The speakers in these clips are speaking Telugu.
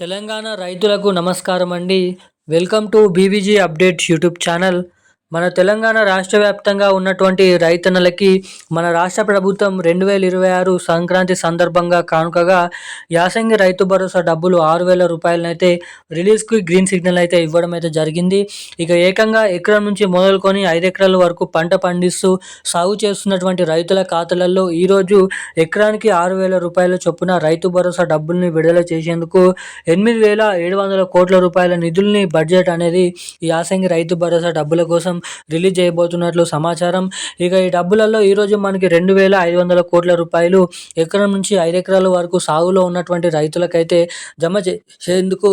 తెలంగాణ రైతులకు నమస్కారం అండి. Welcome to BVG updates YouTube channel. మన తెలంగాణ రాష్ట్ర వ్యాప్తంగా ఉన్నటువంటి రైతన్నలకి మన రాష్ట్ర ప్రభుత్వం 2026 సంక్రాంతి సందర్భంగా కానుకగా యాసంగి రైతు భరోసా డబ్బులు 6,000 రూపాయలనైతే రిలీజ్‌కి గ్రీన్ సిగ్నల్ అయితే ఇవ్వడం అయితే జరిగింది. ఇక ఏకంగా ఎకరం నుంచి మొదలుకొని 5 ఎకరాల వరకు పంట పండిస్తూ సాగు చేస్తున్నటువంటి రైతుల ఖాతాలలో ఈరోజు ఎకరానికి 6,000 రూపాయల చొప్పున రైతు భరోసా డబ్బుల్ని విడుదల చేసేందుకు 8,700 కోట్ల రూపాయల నిధుల్ని బడ్జెట్ అనేది ఈ యాసంగి రైతు భరోసా డబ్బుల కోసం రిలీజ్ చేయబోతున్నట్లు సమాచారం. ఇక ఈ డబ్బులలో ఈరోజు మనకి 2,500 కోట్ల రూపాయలు ఎకరం నుంచి 5 ఎకరాల వరకు సాగులో ఉన్నటువంటి రైతులకైతే జమ చేసేందుకు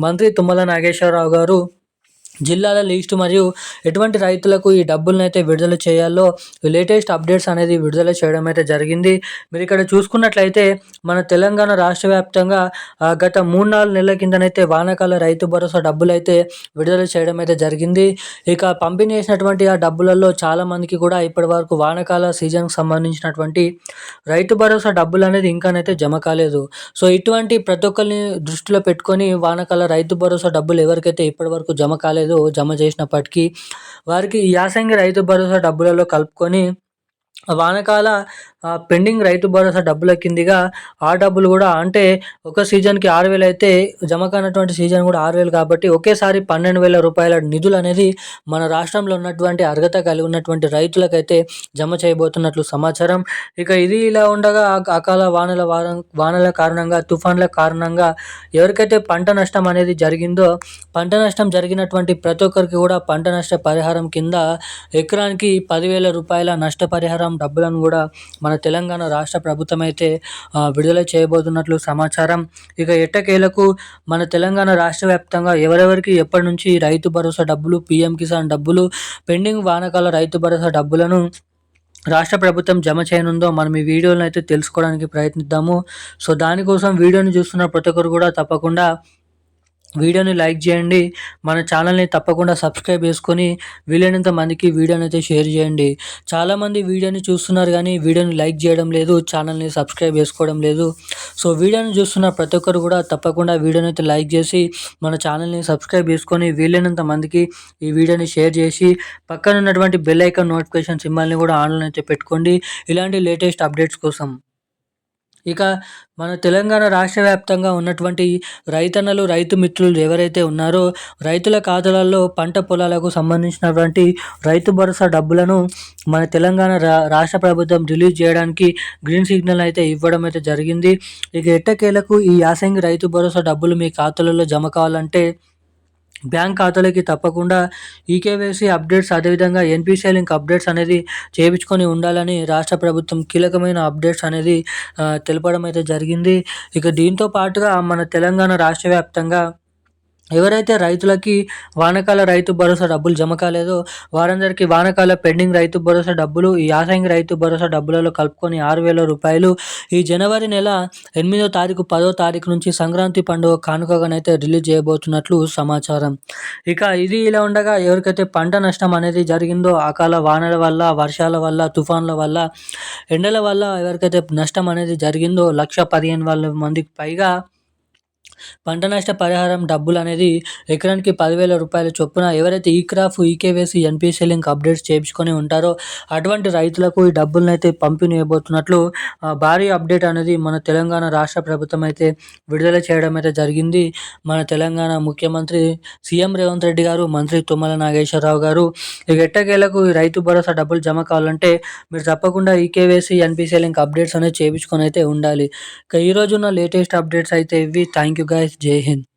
మంత్రి తుమ్మల నాగేశ్వరరావు గారు జిల్లాల లిస్ట్ మరియు ఎటువంటి రైతులకు ఈ డబ్బులనైతే విడుదల చేయాలో లేటెస్ట్ అప్డేట్స్ అనేది విడుదల చేయడం అయితే జరిగింది. మీరు ఇక్కడ చూసుకున్నట్లయితే మన తెలంగాణ రాష్ట్ర వ్యాప్తంగా గత 3-4 నెలల కిందనైతే వానాకాల రైతు భరోసా డబ్బులైతే విడుదల చేయడం అయితే జరిగింది. ఇక పంపిణీ చేసినటువంటి ఆ డబ్బులలో చాలామందికి కూడా ఇప్పటి వరకు వానాకాల సీజన్కి సంబంధించినటువంటి రైతు భరోసా డబ్బులు అనేది ఇంకానైతే జమ కాలేదు. సో ఇటువంటి ప్రతి ఒక్కరిని దృష్టిలో పెట్టుకొని వానాకాల రైతు భరోసా డబ్బులు ఎవరికైతే ఇప్పటి వరకు జమ చేసినప్పటికీ వారికి ఈ యాసంగి రైతు భరోసా డబ్బులలో కలుపుకొని వానాకాల పెండింగ్ రైతు భరోసా డబ్బుల కిందిగా ఆ డబ్బులు కూడా అంటే ఒక సీజన్‌కి 6,000 అయితే జమ కానటువంటి సీజన్ కూడా 6,000 కాబట్టి ఒకేసారి 12,000 రూపాయల నిధులు అనేది మన రాష్ట్రంలో ఉన్నటువంటి అర్హత కలిగి ఉన్నటువంటి రైతులకైతే జమ చేయబోతున్నట్లు సమాచారం. ఇక ఇది ఇలా ఉండగా అకాల వానల కారణంగా తుఫాన్ల కారణంగా ఎవరికైతే పంట నష్టం అనేది జరిగిందో పంట నష్టం జరిగినటువంటి ప్రతి ఒక్కరికి కూడా పంట నష్ట పరిహారం కింద ఎకరానికి 10,000 రూపాయల నష్టపరిహారం డబ్బులను కూడా మన తెలంగాణ రాష్ట్ర ప్రభుత్వం అయితే విడుదల చేయబోతున్నట్లు సమాచారం. ఇక ఎట్టకేలకు మన తెలంగాణ రాష్ట్ర వ్యాప్తంగా ఎవరెవరికి ఎప్పటి నుంచి రైతు భరోసా డబ్బులు, పీఎం కిసాన్ డబ్బులు, పెండింగ్ వానాకాల రైతు భరోసా డబ్బులను రాష్ట్ర ప్రభుత్వం జమ చేయనుందో మనం ఈ వీడియోలను అయితే తెలుసుకోవడానికి ప్రయత్నిద్దాము. సో దానికోసం వీడియోని చూస్తున్న ప్రతి ఒక్కరు కూడా తప్పకుండా వీడియోని లైక్ చేయండి. మన ఛానల్ని తప్పకుండా సబ్స్క్రైబ్ చేసుకొని వీలైనంత మందికి వీడియోని అయితే షేర్ చేయండి. చాలామంది వీడియోని చూస్తున్నారు కానీ వీడియోని లైక్ చేయడం లేదు, ఛానల్ని సబ్స్క్రైబ్ చేసుకోవడం లేదు. సో వీడియోని చూస్తున్న ప్రతి ఒక్కరు కూడా తప్పకుండా వీడియోని అయితే లైక్ చేసి మన ఛానల్ని సబ్స్క్రైబ్ చేసుకొని వీలైనంత మందికి ఈ వీడియోని షేర్ చేసి పక్కన ఉన్నటువంటి బెల్ ఐకాన్ నోటిఫికేషన్ సింబల్ని కూడా ఆన్లో అయితే పెట్టుకోండి ఇలాంటి లేటెస్ట్ అప్డేట్స్ కోసం. ఇక మన తెలంగాణ రాష్ట్ర వ్యాప్తంగా ఉన్నటువంటి రైతన్నలు, రైతు మిత్రులు ఎవరైతే ఉన్నారో రైతుల ఖాతాలలో పంట పొలాలకు సంబంధించినటువంటి రైతు భరోసా డబ్బులను మన తెలంగాణ రాష్ట్ర ప్రభుత్వం రిలీజ్ చేయడానికి గ్రీన్ సిగ్నల్ అయితే ఇవ్వడం అయితే జరిగింది. ఇక ఎట్టకేలకు ఈ యాసంగి రైతు భరోసా డబ్బులు మీ ఖాతాలలో జమ కావాలంటే బ్యాంక్ ఖాతాలకి తప్పకుండా ఈకేవైసీ అప్డేట్స్ అదేవిధంగా ఎన్పిసిఐ లింక్ అప్డేట్స్ అనేది చేయించుకొని ఉండాలని రాష్ట్ర ప్రభుత్వం కీలకమైన అప్డేట్స్ అనేది తెలపడం అయితే జరిగింది. ఇక దీంతో పాటుగా మన తెలంగాణ రాష్ట్ర వ్యాప్తంగా ఎవరైతే రైతులకి వానాకాల రైతు భరోసా డబ్బులు జమ కాలేదో వారందరికీ వానాకాల పెండింగ్ రైతు భరోసా డబ్బులు ఈ యాసంగి రైతు భరోసా డబ్బులలో కలుపుకొని 6,000 రూపాయలు ఈ జనవరి నెల 8వ తారీఖు 10వ తారీఖు నుంచి సంక్రాంతి పండుగ కానుకగానైతే రిలీజ్ చేయబోతున్నట్లు సమాచారం. ఇక ఇది ఇలా ఉండగా ఎవరికైతే పంట నష్టం అనేది జరిగిందో అకాల వానల వల్ల, వర్షాల వల్ల, తుఫాన్ల వల్ల, ఎండల వల్ల ఎవరికైతే నష్టం అనేది జరిగిందో 1,15,000 మందికి పైగా పంట నష్ట పరిహారం డబ్బులు అనేది ఎకరానికి 10,000 రూపాయల చొప్పున ఎవరైతే ఈ crop, eKYC, NPCI link updates చేయించుకొని ఉంటారో అటువంటి రైతులకు ఈ డబ్బులను అయితే పంపిణీ చేయబోతున్నట్లు భారీ అప్డేట్ అనేది మన తెలంగాణ రాష్ట్ర ప్రభుత్వం అయితే విడుదల చేయడం అయితే జరిగింది. మన తెలంగాణ ముఖ్యమంత్రి సీఎం రేవంత్ రెడ్డి గారు, మంత్రి తుమ్మల నాగేశ్వరరావు గారు ఇక ఎట్టకేలకు ఈ రైతు భరోసా డబ్బులు జమ కావాలంటే మీరు తప్పకుండా ఈకేవైసీ, ఎన్పిసిఐ లింక్ అప్డేట్స్ అనేది చేయించుకొని అయితే ఉండాలి. ఇక ఈరోజు ఉన్న లేటెస్ట్ అప్డేట్స్ అయితే ఇవి. Thank you guys. Jai Hind.